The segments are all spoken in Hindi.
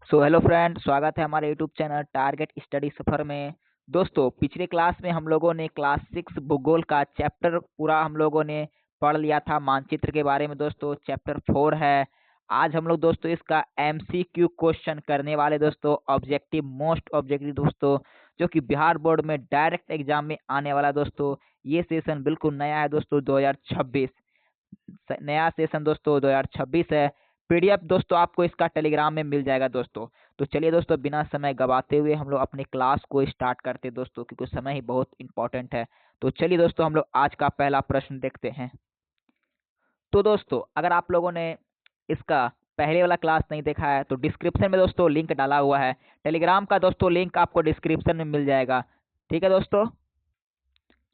सो हेलो फ्रेंड, स्वागत है हमारे यूट्यूब चैनल टारगेट स्टडी सफर में। दोस्तों, पिछले क्लास में हम लोगों ने क्लास 6 भूगोल का चैप्टर पूरा हम लोगों ने पढ़ लिया था मानचित्र के बारे में। दोस्तों, चैप्टर 4 है। आज हम लोग दोस्तों इसका एमसीक्यू क्वेश्चन करने वाले दोस्तों, ऑब्जेक्टिव मोस्ट ऑब्जेक्टिव दोस्तों, जो कि बिहार बोर्ड में डायरेक्ट एग्जाम में आने वाला दोस्तों। ये सेशन बिल्कुल नया है दोस्तों, 2026 नया सेशन दोस्तों 2026 है। पीडीएफ दोस्तों आपको इसका टेलीग्राम में मिल जाएगा दोस्तों। तो चलिए दोस्तों, बिना समय गवाते हुए हम लोग अपने क्लास को स्टार्ट करते हैं दोस्तों, क्योंकि समय ही बहुत इंपॉर्टेंट है। तो चलिए दोस्तों, हम लोग आज का पहला प्रश्न देखते हैं। तो दोस्तों, अगर आप लोगों ने इसका पहले वाला क्लास नहीं देखा है तो डिस्क्रिप्शन में दोस्तों लिंक डाला हुआ है। टेलीग्राम का दोस्तों लिंक आपको डिस्क्रिप्शन में मिल जाएगा। ठीक है दोस्तों।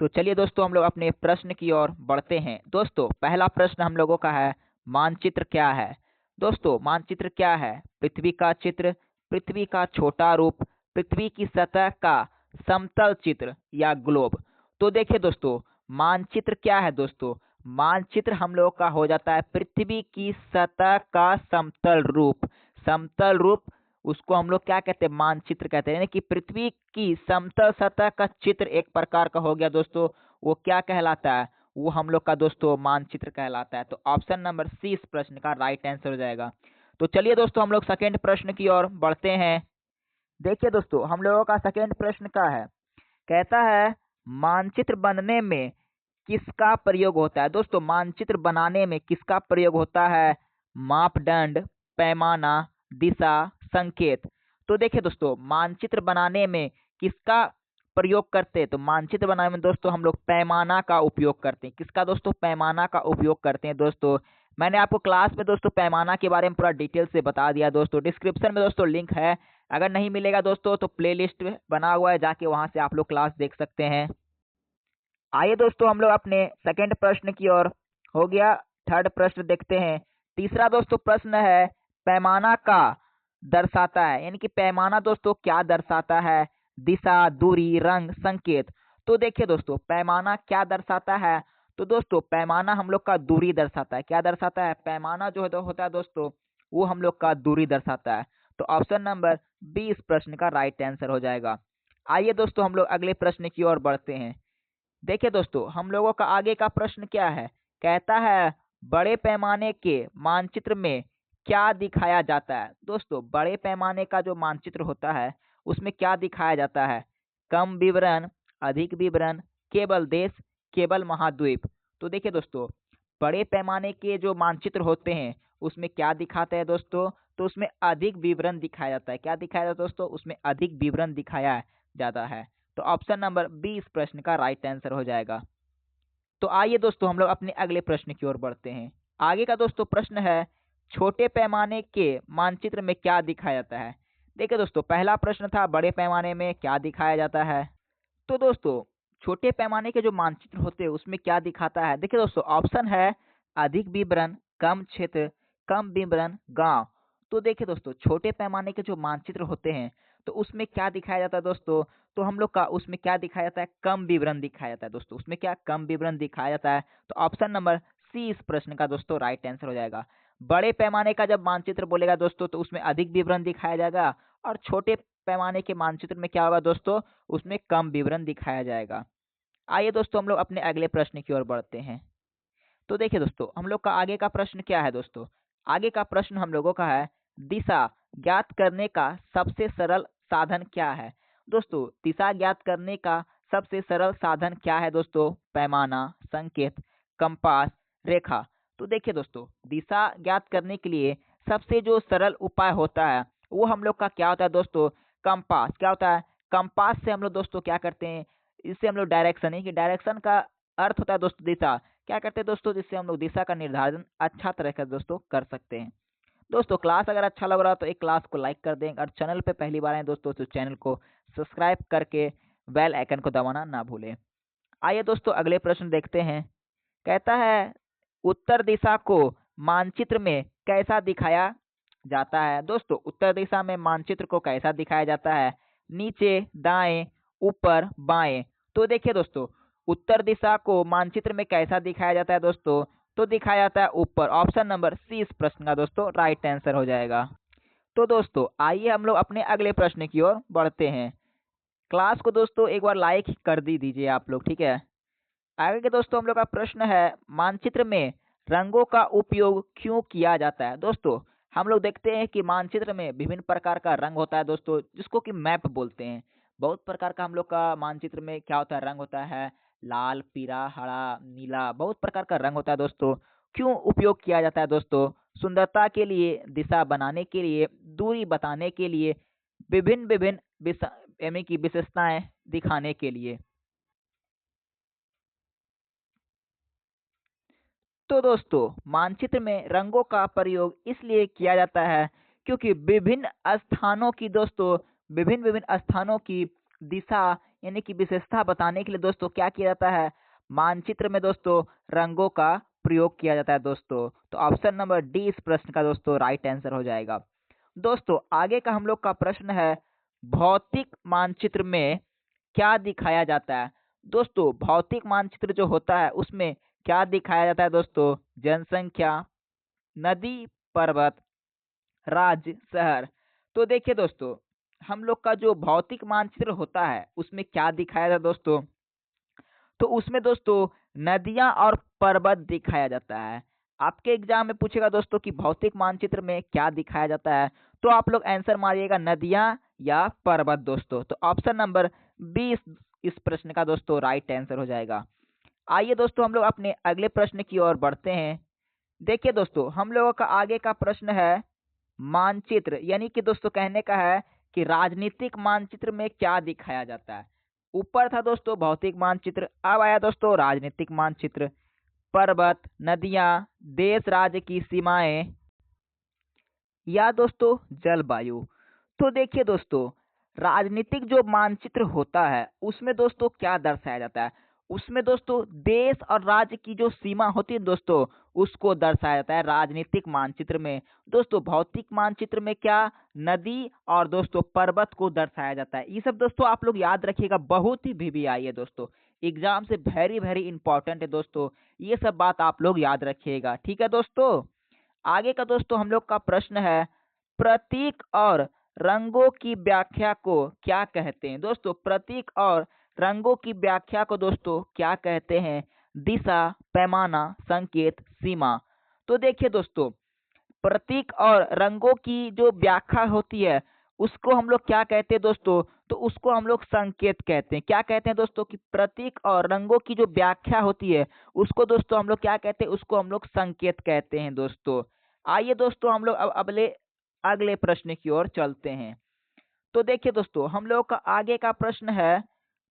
तो चलिए दोस्तों, हम लोग अपने प्रश्न की ओर बढ़ते हैं। दोस्तों, पहला प्रश्न हम लोगों का है, मानचित्र क्या है। दोस्तों, मानचित्र क्या है? पृथ्वी का चित्र, पृथ्वी का छोटा रूप, पृथ्वी की सतह का समतल चित्र या ग्लोब। तो देखिए दोस्तों, मानचित्र क्या है दोस्तों? मानचित्र हम लोग का हो जाता है पृथ्वी की सतह का समतल रूप। समतल रूप, उसको हम लोग क्या कहते हैं? मानचित्र कहते हैं। यानी कि पृथ्वी की समतल सतह का चित्र एक प्रकार का हो गया दोस्तों। वो क्या कहलाता है? वो हम लोग का दोस्तों मानचित्र कहलाता है। तो ऑप्शन नंबर सी इस प्रश्न का राइट आंसर हो जाएगा। तो चलिए दोस्तों, हम लोग सेकेंड प्रश्न की ओर बढ़ते हैं। देखिए दोस्तों, हम लोगों का सेकेंड प्रश्न का है, कहता है मानचित्र बनने में किसका प्रयोग होता है। दोस्तों, मानचित्र बनाने में किसका प्रयोग होता है? मापदंड, पैमाना, दिशा, संकेत। तो देखिए दोस्तों, मानचित्र बनाने में किसका प्रयोग करते हैं? तो मानचित्र बनाने में दोस्तों हम लोग पैमाना का उपयोग करते हैं। किसका दोस्तों? पैमाना का उपयोग करते हैं दोस्तों। मैंने आपको क्लास में दोस्तों पैमाना के बारे में पूरा डिटेल से बता दिया दोस्तों। डिस्क्रिप्शन में दोस्तों लिंक है। अगर नहीं मिलेगा दोस्तों तो प्लेलिस्ट बना हुआ है, जाके वहां से आप लोग क्लास देख सकते हैं। आइए दोस्तों, हम लोग अपने सेकंड प्रश्न की ओर, हो गया। थर्ड प्रश्न देखते हैं। तीसरा दोस्तों प्रश्न है, पैमाना का दर्शाता है। यानी कि पैमाना दोस्तों क्या दर्शाता है? दिशा, दूरी, रंग, संकेत। तो देखिए दोस्तों, पैमाना क्या दर्शाता है? तो दोस्तों, पैमाना हम लोग का दूरी दर्शाता है। क्या दर्शाता है? पैमाना जो है होता है दोस्तों, वो हम लोग का दूरी दर्शाता है। तो ऑप्शन नंबर बी इस प्रश्न का राइट आंसर हो जाएगा। आइए दोस्तों, हम लोग अगले प्रश्न की ओर बढ़ते हैं। देखिए दोस्तों, हम लोगों का आगे का प्रश्न क्या है? कहता है बड़े पैमाने के मानचित्र में क्या दिखाया जाता है। दोस्तों, बड़े पैमाने का जो मानचित्र होता है उसमें क्या दिखाया जाता है? कम विवरण, अधिक विवरण, केवल देश, केवल महाद्वीप। तो देखिए दोस्तों, बड़े पैमाने के जो मानचित्र होते हैं उसमें क्या दिखाते हैं दोस्तों? तो उसमें अधिक विवरण दिखाया जाता है। क्या दिखाया जाता है दोस्तों? उसमें अधिक विवरण दिखाया जाता है। तो ऑप्शन नंबर बी इस प्रश्न का राइट आंसर हो जाएगा। तो आइए दोस्तों, हम लोग अपने अगले प्रश्न की ओर बढ़ते हैं। आगे का दोस्तों प्रश्न है, छोटे पैमाने के मानचित्र में क्या दिखाया जाता है। देखिए दोस्तों, पहला प्रश्न था बड़े पैमाने में क्या दिखाया जाता है। तो दोस्तों, छोटे पैमाने के जो मानचित्र होते हैं उसमें क्या दिखाता है? देखिए दोस्तों, ऑप्शन है अधिक विवरण, कम क्षेत्र, कम विवरण, गांव। तो देखिए दोस्तों, छोटे पैमाने के जो मानचित्र होते हैं तो उसमें क्या दिखाया जाता है दोस्तों? तो हम लोग का उसमें क्या दिखाया जाता है? कम विवरण दिखाया जाता है दोस्तों। उसमें क्या? कम विवरण दिखाया जाता है। तो ऑप्शन नंबर सी इस प्रश्न का दोस्तों राइट आंसर हो जाएगा। बड़े पैमाने का जब मानचित्र बोलेगा दोस्तों तो उसमें अधिक विवरण दिखाया जाएगा, और छोटे पैमाने के मानचित्र में क्या होगा दोस्तों? उसमें कम विवरण दिखाया जाएगा। आइए दोस्तों, हम लोग अपने अगले प्रश्न की ओर बढ़ते हैं। तो देखिए दोस्तों, हम लोग का आगे का प्रश्न क्या है दोस्तों? आगे का प्रश्न हम लोगों का है, दिशा ज्ञात करने का सबसे सरल साधन क्या है। दोस्तों, दिशा ज्ञात करने का सबसे सरल साधन क्या है दोस्तों? पैमाना, संकेत, कंपास, रेखा। तो देखिए दोस्तों, दिशा ज्ञात करने के लिए सबसे जो सरल उपाय होता है वो हम लोग का क्या होता है दोस्तों? कंपास। क्या होता है? कंपास से हम लोग दोस्तों क्या करते हैं? इससे हम लोग डायरेक्शन, है कि डायरेक्शन का अर्थ होता है दोस्तों दिशा। क्या करते हैं दोस्तों? जिससे हम लोग दिशा का निर्धारण अच्छा तरह का दोस्तों कर सकते हैं। दोस्तों, क्लास अगर अच्छा लग रहा हो तो एक क्लास को लाइक कर दें, और चैनल पे पहली बार आए दोस्तों तो चैनल को सब्सक्राइब करके बेल आइकन को दबाना ना भूलें। आइए दोस्तों, अगले प्रश्न देखते हैं। कहता है उत्तर दिशा को मानचित्र में कैसा दिखाया जाता है। दोस्तों, उत्तर दिशा में मानचित्र को कैसा दिखाया जाता है? नीचे, दाएं, ऊपर, बाएं। तो देखिए दोस्तों, उत्तर दिशा को मानचित्र में कैसा दिखाया जाता है दोस्तों? तो दिखाया जाता है ऊपर। ऑप्शन नंबर सी इस प्रश्न का दोस्तों राइट आंसर हो जाएगा। तो दोस्तों आइए हम लोग अपने अगले प्रश्न की ओर बढ़ते हैं। क्लास को दोस्तों एक बार लाइक कर दीजिए आप लोग, ठीक है। आगे के दोस्तों हम लोग का प्रश्न है, मानचित्र में रंगों का उपयोग क्यों किया जाता है। दोस्तों हम लोग देखते हैं कि मानचित्र में विभिन्न प्रकार का रंग होता है दोस्तों, जिसको कि मैप बोलते हैं। बहुत प्रकार का हम लोग का मानचित्र में क्या होता है, रंग होता है, लाल, पीला, हरा, नीला, बहुत प्रकार का रंग होता है दोस्तों। क्यों उपयोग किया जाता है दोस्तों? सुंदरता के लिए, दिशा बनाने के लिए, दूरी बताने के लिए, विभिन्न विभिन्न यानी कि विशेषताएं दिखाने के लिए। तो दोस्तों मानचित्र में रंगों का प्रयोग इसलिए किया जाता है क्योंकि विभिन्न स्थानों की दोस्तों, विभिन्न विभिन्न स्थानों की दिशा यानी कि विशेषता बताने के लिए दोस्तों क्या किया जाता है, मानचित्र में दोस्तों रंगों का प्रयोग किया जाता है दोस्तों। तो ऑप्शन नंबर डी इस प्रश्न का दोस्तों राइट आंसर हो जाएगा। दोस्तों आगे का हम लोग का प्रश्न है, भौतिक मानचित्र में क्या दिखाया जाता है। दोस्तों भौतिक मानचित्र जो होता है उसमें क्या दिखाया जाता है दोस्तों? जनसंख्या, नदी, पर्वत, राज्य, शहर। तो देखिए दोस्तों हम लोग का जो भौतिक मानचित्र होता है उसमें क्या दिखाया जाता है दोस्तों? तो उसमें दोस्तों नदियां और पर्वत दिखाया जाता है। आपके एग्जाम में पूछेगा दोस्तों कि भौतिक मानचित्र में क्या दिखाया जाता है, तो आप लोग आंसर मारिएगा नदियां या पर्वत दोस्तों। तो ऑप्शन नंबर 20 इस प्रश्न का दोस्तों राइट आंसर हो जाएगा। आइए दोस्तों हम लोग अपने अगले प्रश्न की ओर बढ़ते हैं। देखिए दोस्तों हम लोगों का आगे का प्रश्न है, मानचित्र यानी कि दोस्तों कहने का है कि राजनीतिक मानचित्र में क्या दिखाया जाता है। ऊपर था दोस्तों भौतिक मानचित्र, अब आया दोस्तों राजनीतिक मानचित्र। पर्वत, नदियां, देश राज्य की सीमाएं या दोस्तों जलवायु। तो देखिए दोस्तों राजनीतिक जो मानचित्र होता है उसमें दोस्तों क्या दर्शाया जाता है, उसमें दोस्तों देश और राज्य की जो सीमा होती है दोस्तों उसको दर्शाया जाता है राजनीतिक मानचित्र में। दोस्तों भौतिक मानचित्र में क्या, नदी और दोस्तों पर्वत को दर्शाया जाता है। ये सब दोस्तों आप लोग याद रखिएगा, बहुत ही वीवीआई है दोस्तों, एग्जाम से वेरी वेरी इंपॉर्टेंट है दोस्तों, ये सब बात आप लोग याद रखिएगा, ठीक है दोस्तों। आगे का दोस्तों हम लोग का प्रश्न है, प्रतीक और रंगों की व्याख्या को क्या कहते हैं। दोस्तों प्रतीक और रंगों की व्याख्या को दोस्तों क्या कहते हैं? दिशा, पैमाना, संकेत, सीमा। तो देखिए दोस्तों प्रतीक और रंगों की जो व्याख्या होती है उसको हम लोग क्या कहते हैं दोस्तों? तो उसको हम लोग संकेत कहते हैं। क्या कहते हैं दोस्तों? कि प्रतीक और रंगों की जो व्याख्या होती है उसको दोस्तों हम लोग क्या कहते हैं? उसको हम लोग संकेत कहते हैं दोस्तों। आइए दोस्तों हम लोग अब अगले अगले प्रश्न की ओर चलते हैं। तो देखिए दोस्तों हम लोग का आगे का प्रश्न है,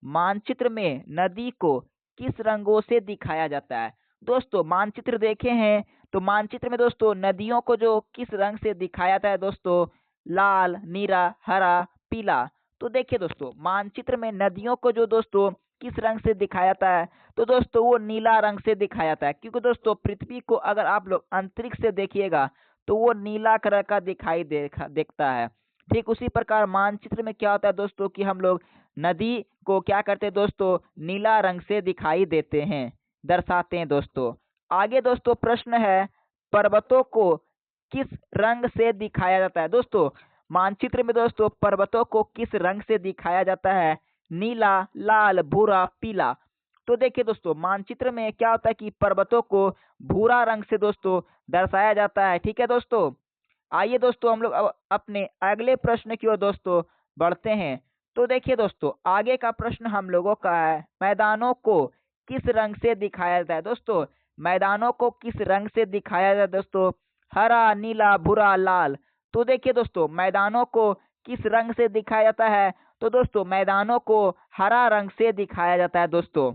मानचित्र में नदी को किस रंगों से दिखाया जाता है। दोस्तों मानचित्र देखे हैं तो मानचित्र में दोस्तों नदियों को जो किस रंग से दिखाया जाता है दोस्तों? लाल, नीला, हरा, पीला। तो देखिए दोस्तों मानचित्र में नदियों को जो दोस्तों किस रंग से दिखाया जाता है, तो दोस्तों वो नीला रंग से दिखाया जाता है, क्योंकि दोस्तों पृथ्वी को अगर आप लोग अंतरिक्ष से देखिएगा तो वो नीला कलर का दिखाई देखता है। ठीक उसी प्रकार मानचित्र में क्या होता है दोस्तों कि हम लोग नदी को क्या करते हैं दोस्तों? नीला रंग से दिखाई देते हैं, दर्शाते हैं दोस्तों। आगे दोस्तों प्रश्न है, पर्वतों को किस रंग से दिखाया जाता है। दोस्तों मानचित्र में दोस्तों पर्वतों को किस रंग से दिखाया जाता है? नीला, लाल, भूरा, पीला। तो देखिए दोस्तों मानचित्र में क्या होता है कि पर्वतों को भूरा रंग से दोस्तों दर्शाया जाता है, ठीक है दोस्तों। आइए दोस्तों हम लोग अब अपने अगले प्रश्न की ओर दोस्तों बढ़ते हैं। तो देखिए दोस्तों आगे का प्रश्न हम लोगों का है, मैदानों को किस रंग से दिखाया जाता है। दोस्तों मैदानों को किस रंग से दिखाया जाता है दोस्तों? हरा, नीला, भूरा, लाल। तो देखिए दोस्तों मैदानों को किस रंग से दिखाया जाता है? तो दोस्तों मैदानों को हरा रंग से दिखाया जाता है दोस्तों।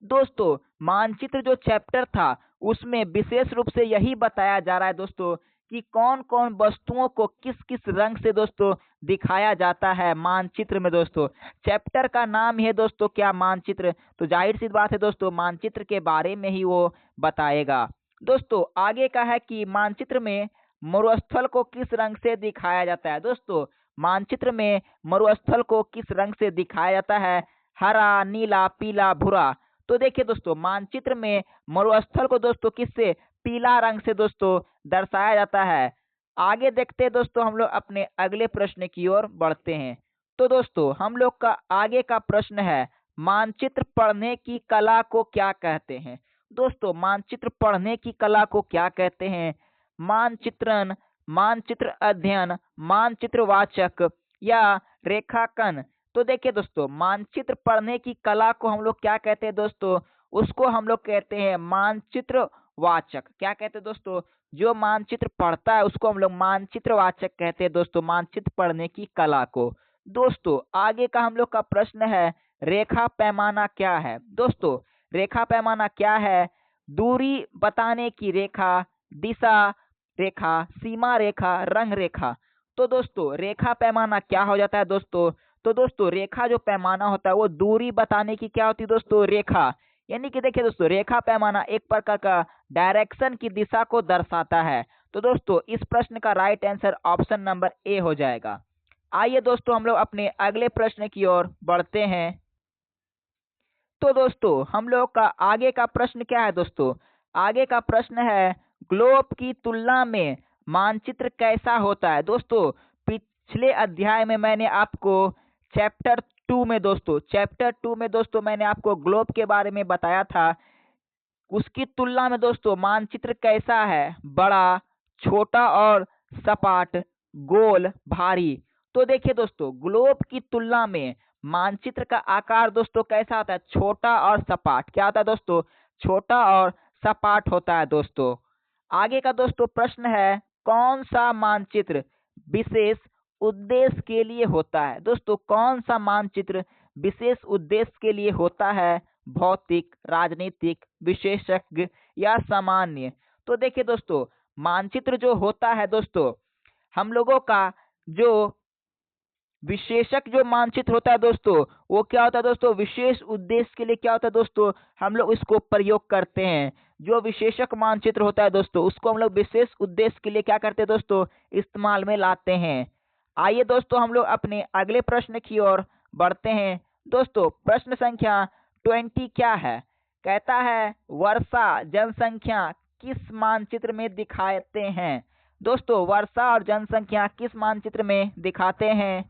दोस्तों मानचित्र जो चैप्टर था उसमें विशेष रूप से यही बताया जा रहा है दोस्तों कि कौन कौन वस्तुओं को किस किस रंग से दोस्तों दिखाया जाता है मानचित्र में। दोस्तों चैप्टर का नाम है दोस्तों क्या? मानचित्र। तो जाहिर सी बात है दोस्तों मानचित्र के बारे में ही वो बताएगा। दोस्तों आगे का है कि मानचित्र में मरुस्थल को किस रंग से दिखाया जाता है। दोस्तों मानचित्र में मरुस्थल को किस रंग से दिखाया जाता है? हरा, नीला, पीला, भूरा। तो देखिए दोस्तों मानचित्र में मरुस्थल को दोस्तों किससे? पीला रंग से दोस्तों दर्शाया जाता है। आगे देखते हैं दोस्तों, हम लोग अपने अगले प्रश्न की ओर बढ़ते हैं। तो दोस्तों हम लोग का आगे का प्रश्न है, मानचित्र पढ़ने की कला को क्या कहते हैं। दोस्तों मानचित्र पढ़ने की कला को क्या कहते हैं? मानचित्रण, मानचित्र अध्ययन, मानचित्र वाचक या रेखांकन। तो देखिए दोस्तों, मानचित्र पढ़ने की कला को हम लोग क्या कहते हैं दोस्तों? उसको हम लोग कहते हैं मानचित्र वाचक। क्या कहते हैं दोस्तों? जो मानचित्र पढ़ता है उसको हम लोग मानचित्र वाचक कहते हैं दोस्तों, मानचित्र पढ़ने की कला को। दोस्तों आगे का हम लोग का प्रश्न है, रेखा पैमाना क्या है। दोस्तों रेखा पैमाना क्या है? दूरी बताने की रेखा, दिशा रेखा, सीमा रेखा, रंग रेखा। तो दोस्तों रेखा पैमाना क्या हो जाता है दोस्तों? तो दोस्तों रेखा जो पैमाना होता है वो दूरी बताने की क्या होती है दोस्तों? रेखा। यानी कि देखिए दोस्तों, रेखा पैमाना एक प्रकार का डायरेक्शन की दिशा को दर्शाता है। तो दोस्तों इस प्रश्न का right answer option number A हो जाएगा। आइए दोस्तों हम लोग अपने अगले प्रश्न की ओर बढ़ते हैं। तो दोस्तों हम लोग का आगे का प्रश्न क्या है दोस्तों? आगे का प्रश्न है, ग्लोब की तुलना में मानचित्र कैसा होता है। दोस्तों पिछले अध्याय में मैंने आपको चैप्टर 2 में मैंने आपको ग्लोब के बारे में बताया था। उसकी तुलना में दोस्तों मानचित्र कैसा है? बड़ा, छोटा और सपाट, गोल, भारी। तो देखिए दोस्तों, ग्लोब की तुलना में मानचित्र का आकार दोस्तों कैसा होता है? छोटा और सपाट। क्या होता है दोस्तों? छोटा और सपाट होता है दोस्तों। आगे का दोस्तों प्रश्न है, कौन सा मानचित्र विशेष उद्देश्य के लिए होता है। दोस्तों कौन सा मानचित्र विशेष उद्देश्य के लिए होता है? भौतिक, राजनीतिक, विशेषज्ञ या सामान्य। तो देखिए दोस्तों, मानचित्र जो होता है दोस्तों, हम लोगों का जो विशेषक जो मानचित्र होता है दोस्तों, वो क्या होता है दोस्तों? विशेष उद्देश्य के लिए क्या होता है दोस्तों? हम लोग इसको प्रयोग करते हैं। जो विशेषक मानचित्र होता है दोस्तों, उसको हम लोग विशेष उद्देश्य के लिए क्या करते हैं दोस्तों? इस्तेमाल में लाते हैं। आइए दोस्तों हम लोग अपने अगले प्रश्न की ओर बढ़ते हैं। दोस्तों प्रश्न संख्या 20 क्या है? कहता है, वर्षा जनसंख्या किस मानचित्र में दिखाते हैं। दोस्तों वर्षा और जनसंख्या किस मानचित्र में दिखाते हैं?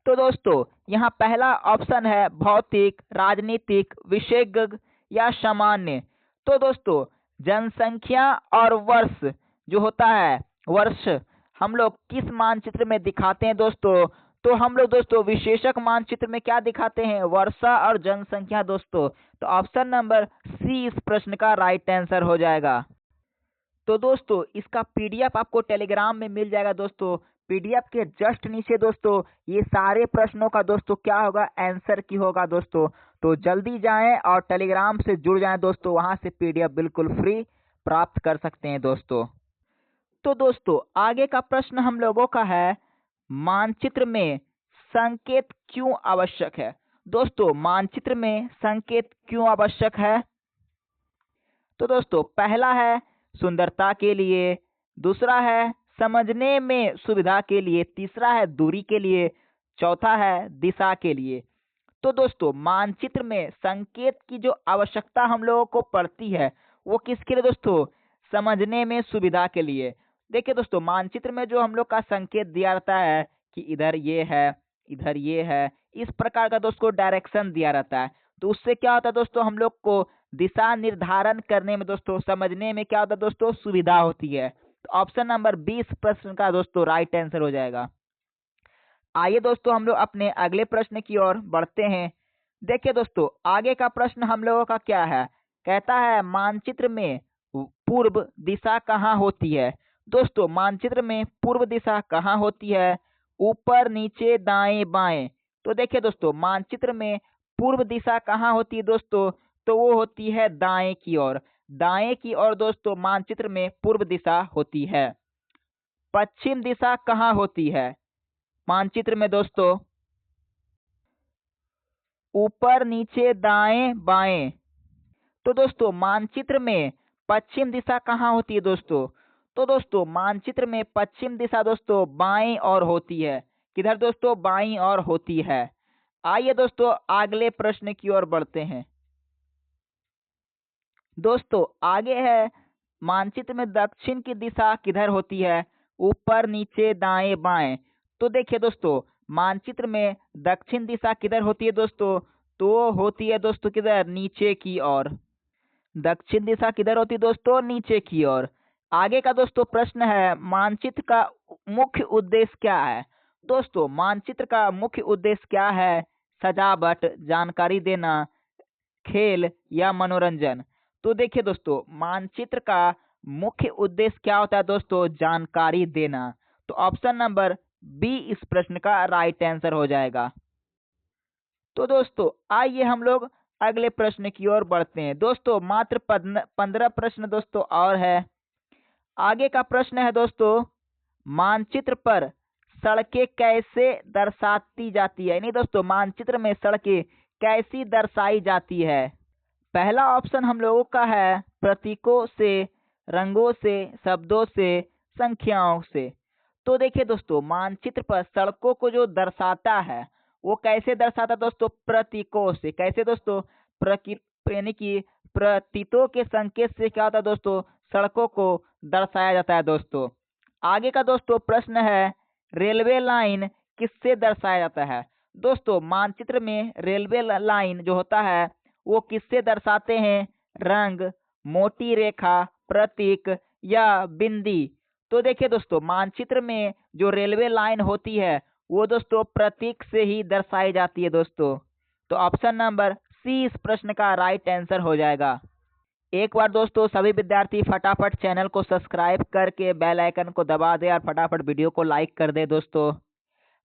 तो दोस्तों यहाँ पहला ऑप्शन है भौतिक, राजनीतिक, विशेषज्ञ या सामान्य। तो दोस्तों जनसंख्या और वर्ष जो होता है, वर्ष हम लोग किस मानचित्र में दिखाते हैं दोस्तों? तो हम लोग दोस्तों विशेषक मानचित्र में क्या दिखाते हैं? वर्षा और जनसंख्या दोस्तों। तो ऑप्शन नंबर सी इस प्रश्न का राइट आंसर हो जाएगा। तो दोस्तों इसका पीडीएफ आपको टेलीग्राम में मिल जाएगा दोस्तों। पीडीएफ के जस्ट नीचे दोस्तों ये सारे प्रश्नों का दोस्तों क्या होगा? आंसर की होगा दोस्तों। तो जल्दी जाएं और टेलीग्राम से जुड़ जाएं दोस्तों, वहां से पीडीएफ बिल्कुल फ्री प्राप्त कर सकते हैं दोस्तों। तो दोस्तों आगे का प्रश्न हम लोगों का है, मानचित्र में संकेत क्यों आवश्यक है। दोस्तों मानचित्र में संकेत क्यों आवश्यक है? तो दोस्तों पहला है सुंदरता के लिए, दूसरा है समझने में सुविधा के लिए, तीसरा है दूरी के लिए, चौथा है दिशा के लिए। तो दोस्तों मानचित्र में संकेत की जो आवश्यकता हम लोगों को पड़ती है वो किसके लिए दोस्तों? समझने में सुविधा के लिए। देखिए दोस्तों मानचित्र में जो हम लोग का संकेत दिया रहता है कि इधर ये है, इधर ये है, इस प्रकार का दोस्तों डायरेक्शन दिया रहता है। तो उससे क्या होता है दोस्तों? हम लोग को दिशा निर्धारण करने में दोस्तों, समझने में क्या होता है दोस्तों? सुविधा होती है। तो ऑप्शन नंबर 20 प्रश्न का दोस्तों राइट आंसर हो जाएगा। आइए दोस्तों हम लोग अपने अगले प्रश्न की ओर बढ़ते हैं। देखिए दोस्तों आगे का प्रश्न हम लोगों का क्या है? कहता है, मानचित्र में पूर्व दिशा कहाँ होती है। दोस्तों मानचित्र में पूर्व दिशा कहाँ होती है? ऊपर, नीचे, दाएं, बाएं। तो देखिए दोस्तों मानचित्र में पूर्व दिशा कहाँ होती है दोस्तों? तो वो होती है दाएं की ओर। दाएं की ओर दोस्तों मानचित्र में पूर्व दिशा होती है। पश्चिम दिशा कहाँ होती है मानचित्र में दोस्तों? ऊपर, नीचे, दाएं, बाएं। तो दोस्तों मानचित्र में पश्चिम दिशा कहाँ होती है दोस्तों? तो दोस्तों मानचित्र में पश्चिम दिशा दोस्तों बाईं ओर होती है। किधर दोस्तों? बाईं ओर होती है। आइए दोस्तों अगले प्रश्न की ओर बढ़ते हैं। दोस्तों आगे है, मानचित्र में दक्षिण की दिशा किधर होती है? ऊपर नीचे दाएं बाएं। तो देखिए दोस्तों, मानचित्र में दक्षिण दिशा किधर होती है दोस्तों? तो होती है दोस्तों किधर? नीचे की ओर। दक्षिण दिशा किधर होती है दोस्तों? नीचे की ओर। आगे का दोस्तों प्रश्न है, मानचित्र का मुख्य उद्देश्य क्या है? दोस्तों, मानचित्र का मुख्य उद्देश्य क्या है? सजावट, जानकारी देना, खेल या मनोरंजन? तो देखिए दोस्तों, मानचित्र का मुख्य उद्देश्य क्या होता है दोस्तों? जानकारी देना। तो ऑप्शन नंबर बी इस प्रश्न का राइट आंसर हो जाएगा। तो दोस्तों, आइए हम लोग अगले प्रश्न की ओर बढ़ते हैं। दोस्तों, मात्र 15 प्रश्न दोस्तों और है। आगे का प्रश्न है दोस्तों, मानचित्र पर सड़कें कैसे दर्शाती जाती है? नहीं दोस्तों, मानचित्र में सड़कें कैसी दर्शाई जाती है? पहला ऑप्शन हम लोगों का है प्रतीकों से, रंगों से, शब्दों से, संख्याओं से। तो देखिए दोस्तों, मानचित्र पर सड़कों को जो दर्शाता है वो कैसे दर्शाता है दोस्तों? प्रतीकों से। कैसे दोस्तों? यानी कि प्रतीकों के संकेत से क्या होता है दोस्तों? सड़कों को दर्शाया जाता है दोस्तों। आगे का दोस्तों प्रश्न है, रेलवे लाइन किससे दर्शाया जाता है? दोस्तों, मानचित्र में रेलवे लाइन जो होता है वो किससे दर्शाते हैं? रंग, मोटी रेखा, प्रतीक या बिंदी? तो देखिए दोस्तों, मानचित्र में जो रेलवे लाइन होती है वो दोस्तों प्रतीक से ही दर्शाई जाती है दोस्तों। तो ऑप्शन नंबर सी इस प्रश्न का राइट आंसर हो जाएगा। एक बार दोस्तों सभी विद्यार्थी फटाफट चैनल को सब्सक्राइब करके बेल आइकन को दबा दे और फटाफट वीडियो को लाइक कर दे दोस्तों।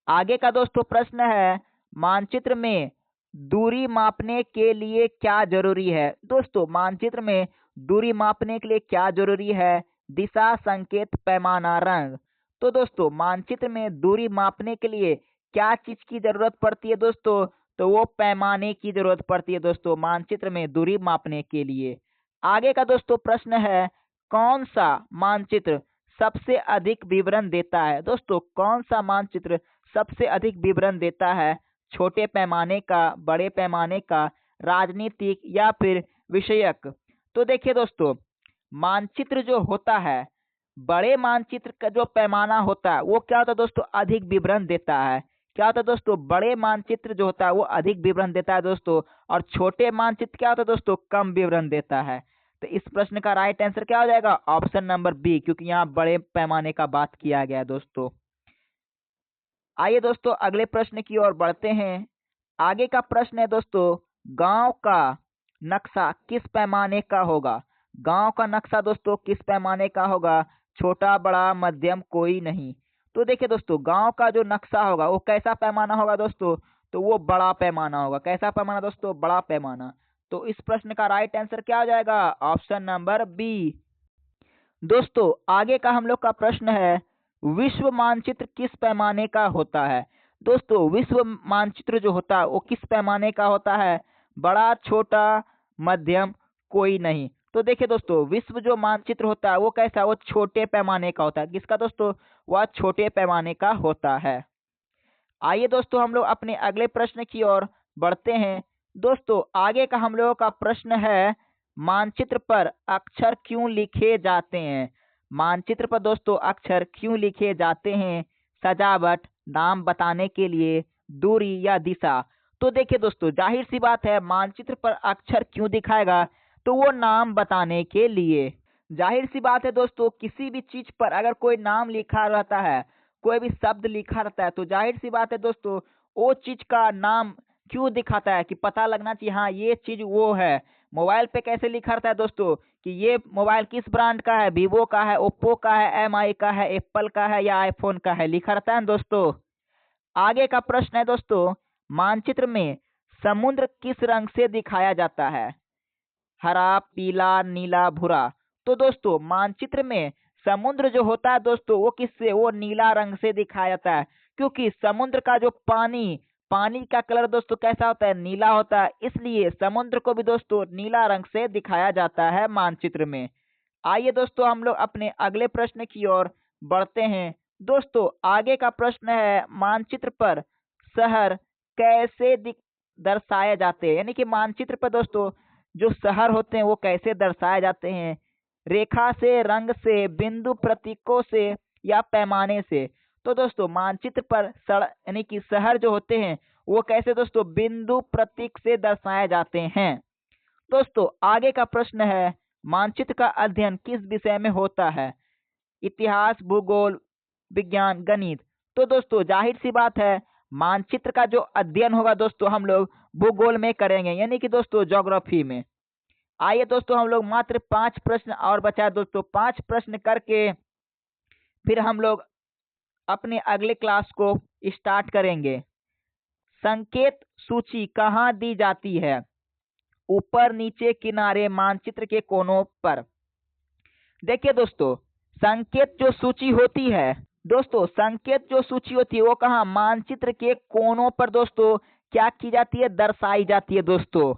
आगे का दोस्तों प्रश्न है, मानचित्र में दूरी मापने के लिए क्या जरूरी है? दोस्तों, मानचित्र में दूरी मापने के लिए क्या जरूरी है? दिशा, संकेत, पैमाना, रंग? तो दोस्तों, मानचित्र में दूरी मापने के लिए क्या चीज की जरूरत पड़ती है दोस्तों? तो वो पैमाने की जरूरत पड़ती है दोस्तों, मानचित्र में दूरी मापने के लिए। आगे का दोस्तों प्रश्न है, कौन सा मानचित्र सबसे अधिक विवरण देता है? दोस्तों, कौन सा मानचित्र सबसे अधिक विवरण देता है? छोटे पैमाने का, बड़े पैमाने का, राजनीतिक या फिर विषयक? तो देखिए दोस्तों, मानचित्र जो होता है, बड़े मानचित्र का जो पैमाना होता है वो क्या होता है दोस्तों? अधिक विवरण देता है। क्या होता है दोस्तों? बड़े मानचित्र जो होता है वो अधिक विवरण देता है दोस्तों, और छोटे मानचित्र क्या होता है दोस्तों? कम विवरण देता है। तो इस प्रश्न का राइट आंसर क्या हो जाएगा? ऑप्शन नंबर बी, क्योंकि यहाँ बड़े पैमाने का बात किया गया है दोस्तों। आइए दोस्तों अगले प्रश्न की ओर बढ़ते हैं। आगे का प्रश्न है दोस्तों, गांव का नक्शा किस पैमाने का होगा? गांव का नक्शा दोस्तों किस पैमाने का होगा? छोटा, बड़ा, मध्यम, कोई नहीं? तो देखिए दोस्तों, गांव का जो नक्शा होगा वो कैसा पैमाना होगा दोस्तों? तो वो बड़ा पैमाना होगा। कैसा पैमाना दोस्तों? बड़ा पैमाना। तो इस प्रश्न का राइट आंसर क्या हो जाएगा? Option number b. दोस्तों, आगे का हम लोग का प्रश्न है, विश्व मानचित्र किस पैमाने का होता है? दोस्तों, विश्व मानचित्र जो होता है वो किस पैमाने का होता है? बड़ा, छोटा, मध्यम, कोई नहीं? तो देखिए दोस्तों, विश्व जो मानचित्र होता है वो कैसा? वो छोटे पैमाने का होता है। किसका दोस्तों? वह छोटे पैमाने का होता है। आइए दोस्तों हम लोग अपने अगले प्रश्न की ओर बढ़ते हैं। दोस्तों, आगे का हम लोगों का प्रश्न है, मानचित्र पर अक्षर क्यों लिखे जाते हैं? मानचित्र पर दोस्तों अक्षर क्यों लिखे जाते हैं? सजावट, नाम बताने के लिए, दूरी या दिशा? तो देखिए दोस्तों, जाहिर सी बात है, मानचित्र पर अक्षर क्यों दिखाएगा? तो वो नाम बताने के लिए। जाहिर सी बात है दोस्तों, किसी भी चीज पर अगर कोई नाम लिखा रहता है, कोई भी शब्द लिखा रहता है, तो जाहिर सी बात है दोस्तों, वो चीज का नाम क्यों दिखाता है? कि पता लगना चाहिए, हाँ ये चीज वो है। मोबाइल पे कैसे लिखा रहता है दोस्तों कि ये मोबाइल किस ब्रांड का है? वीवो का है, ओप्पो का है, एमआई का है, एप्पल का है या आईफोन का है, लिखा रहता है ना दोस्तों। आगे का प्रश्न है दोस्तों, मानचित्र में समुद्र किस रंग से दिखाया जाता है? हरा, पीला, नीला, भूरा? तो दोस्तों, मानचित्र में समुद्र जो होता है दोस्तों वो किससे? वो नीला रंग से दिखाया जाता है, क्योंकि समुद्र का जो पानी पानी का कलर दोस्तों कैसा होता है? नीला होता है। इसलिए समुद्र को भी दोस्तों नीला रंग से दिखाया जाता है मानचित्र में। आइए दोस्तों हम लोग अपने अगले प्रश्न की ओर बढ़ते हैं। दोस्तों, आगे का प्रश्न है, मानचित्र पर शहर कैसे दर्शाए जाते हैं? यानी कि मानचित्र पर दोस्तों जो शहर होते हैं वो कैसे दर्शाए जाते हैं? रेखा से, रंग से, बिंदु, प्रतीकों से, या पैमाने से। तो दोस्तों मानचित्र पर यानी कि शहर जो होते हैं वो कैसे दोस्तों बिंदु प्रतीक से दर्शाए जाते हैं। दोस्तों आगे का प्रश्न है, मानचित्र का अध्ययन किस विषय में होता है? इतिहास, भूगोल, विज्ञान, गणित। तो दोस्तों जाहिर सी बात है, मानचित्र का जो अध्ययन होगा दोस्तों हम लोग भूगोल में करेंगे, यानी कि दोस्तों ज्योग्राफी में। आइए दोस्तों हम लोग मात्र 5 प्रश्न और बचा दोस्तों, 5 प्रश्न करके फिर हम लोग अपने अगले क्लास को स्टार्ट करेंगे। संकेत सूची कहाँ दी जाती है? ऊपर, नीचे, किनारे, मानचित्र के कोनों पर। देखिए दोस्तों, संकेत जो सूची होती है दोस्तों, संकेत जो सूची होती है वो कहाँ? मानचित्र के कोनों पर दोस्तों क्या की जाती है? दर्शाई जाती है दोस्तों।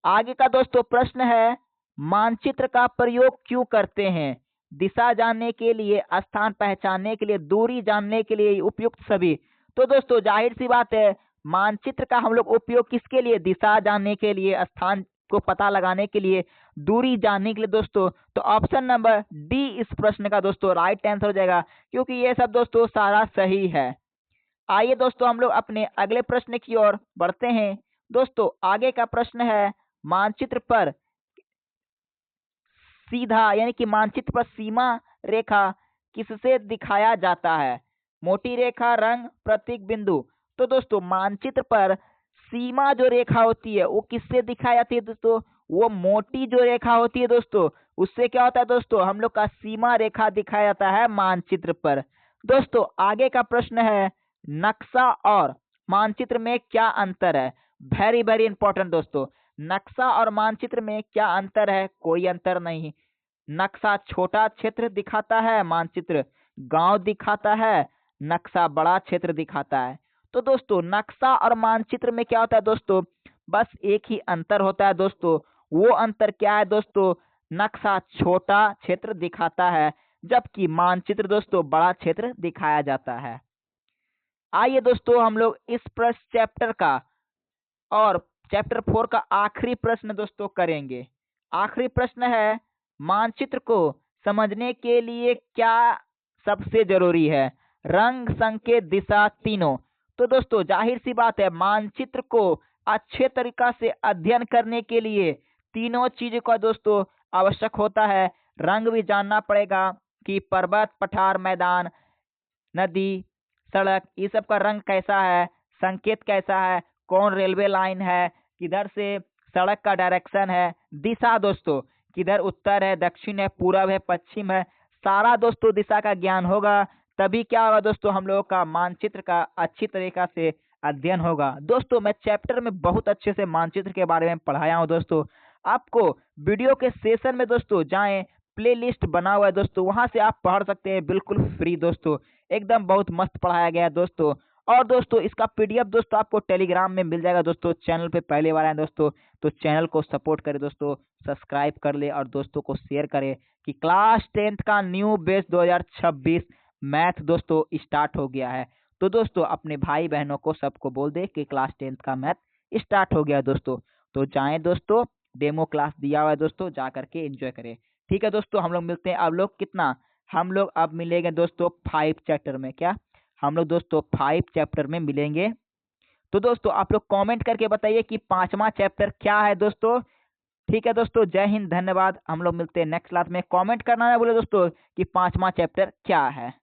आगे का दोस्तों प्रश्न है, मानचित्र का प्रयोग क्यों करते हैं? दिशा जानने के लिए, स्थान पहचानने के लिए, दूरी जानने के लिए, उपयुक्त सभी। तो दोस्तों जाहिर सी बात है, मानचित्र का हम लोग उपयोग किसके लिए? दिशा जानने के लिए, स्थान को पता लगाने के लिए, दूरी जानने के लिए दोस्तों। तो ऑप्शन नंबर डी इस प्रश्न का दोस्तों राइट आंसर हो जाएगा, क्योंकि ये सब दोस्तों सारा सही है। आइए दोस्तों हम लोग अपने अगले प्रश्न की ओर बढ़ते हैं। दोस्तों आगे का प्रश्न है, मानचित्र पर सीधा यानी कि मानचित्र पर सीमा रेखा किससे दिखाया जाता है? मोटी रेखा, रंग, प्रतीक, बिंदु। तो दोस्तों मानचित्र पर सीमा जो रेखा होती है वो किससे दिखाई जाती है दोस्तों? वो मोटी जो रेखा होती है दोस्तों, उससे क्या होता है दोस्तों? हम लोग का सीमा रेखा दिखाया जाता है मानचित्र पर। दोस्तों आगे का प्रश्न है, नक्शा और मानचित्र में क्या अंतर है? वेरी वेरी इंपॉर्टेंट दोस्तों। नक्शा और मानचित्र में क्या अंतर है? कोई अंतर नहीं। नक्शा छोटा क्षेत्र दिखाता है, मानचित्र गांव दिखाता है, नक्शा बड़ा क्षेत्र दिखाता है। तो दोस्तों नक्शा और मानचित्र में क्या होता है दोस्तों? बस एक ही अंतर होता है दोस्तों। वो अंतर क्या है दोस्तों? नक्शा छोटा क्षेत्र दिखाता है, जबकि मानचित्र दोस्तों बड़ा क्षेत्र दिखाया जाता है। आइए दोस्तों हम लोग इस प्रश्न चैप्टर का और चैप्टर 4 का आखिरी प्रश्न दोस्तों करेंगे। आखिरी प्रश्न है, मानचित्र को समझने के लिए क्या सबसे जरूरी है? रंग, संकेत, दिशा, तीनों। तो दोस्तों जाहिर सी बात है, मानचित्र को अच्छे तरीका से अध्ययन करने के लिए तीनों चीजों का दोस्तों आवश्यक होता है। रंग भी जानना पड़ेगा कि पर्वत, पठार, मैदान, नदी, सड़क, ये सब का रंग कैसा है, संकेत कैसा है, कौन रेलवे लाइन है, किधर से सड़क का डायरेक्शन है, दिशा दोस्तों किधर उत्तर है, दक्षिण है, पूरब है, पश्चिम है, सारा दोस्तों दिशा का ज्ञान होगा, तभी क्या होगा दोस्तों? हम लोगों का मानचित्र का अच्छी तरीका से अध्ययन होगा। दोस्तों मैं चैप्टर में बहुत अच्छे से मानचित्र के बारे में पढ़ाया हूँ दोस्तों। आपको वीडियो के सेशन में दोस्तों जाएं, प्लेलिस्ट बना हुआ है दोस्तों, वहां से आप पढ़ सकते हैं बिल्कुल फ्री दोस्तों। एकदम बहुत मस्त पढ़ाया गया है दोस्तों। और दोस्तों इसका पीडीएफ दोस्तों आपको टेलीग्राम में मिल जाएगा दोस्तों। चैनल पे पहले बार आए दोस्तों तो चैनल को सपोर्ट करें दोस्तों, सब्सक्राइब कर ले और दोस्तों को शेयर करें कि क्लास 10th का न्यू बैच 2026 मैथ दोस्तों स्टार्ट हो गया है। तो दोस्तों अपने भाई बहनों को सबको बोल दे कि क्लास 10th का मैथ स्टार्ट हो गया है दोस्तों। तो जाएं दोस्तों, डेमो क्लास दिया हुआ है दोस्तों, जा करके एंजॉय करें। ठीक है दोस्तों, हम लोग मिलते हैं अब लोग कितना, हम लोग अब मिलेंगे दोस्तों 5 चैप्टर में। क्या हम लोग दोस्तों 5 चैप्टर में मिलेंगे? तो दोस्तों आप लोग कमेंट करके बताइए कि 5वां चैप्टर क्या है दोस्तों। ठीक है दोस्तों, जय हिंद, धन्यवाद। हम लोग मिलते हैं नेक्स्ट क्लास में। कमेंट करना ना भूले दोस्तों कि 5वां चैप्टर क्या है।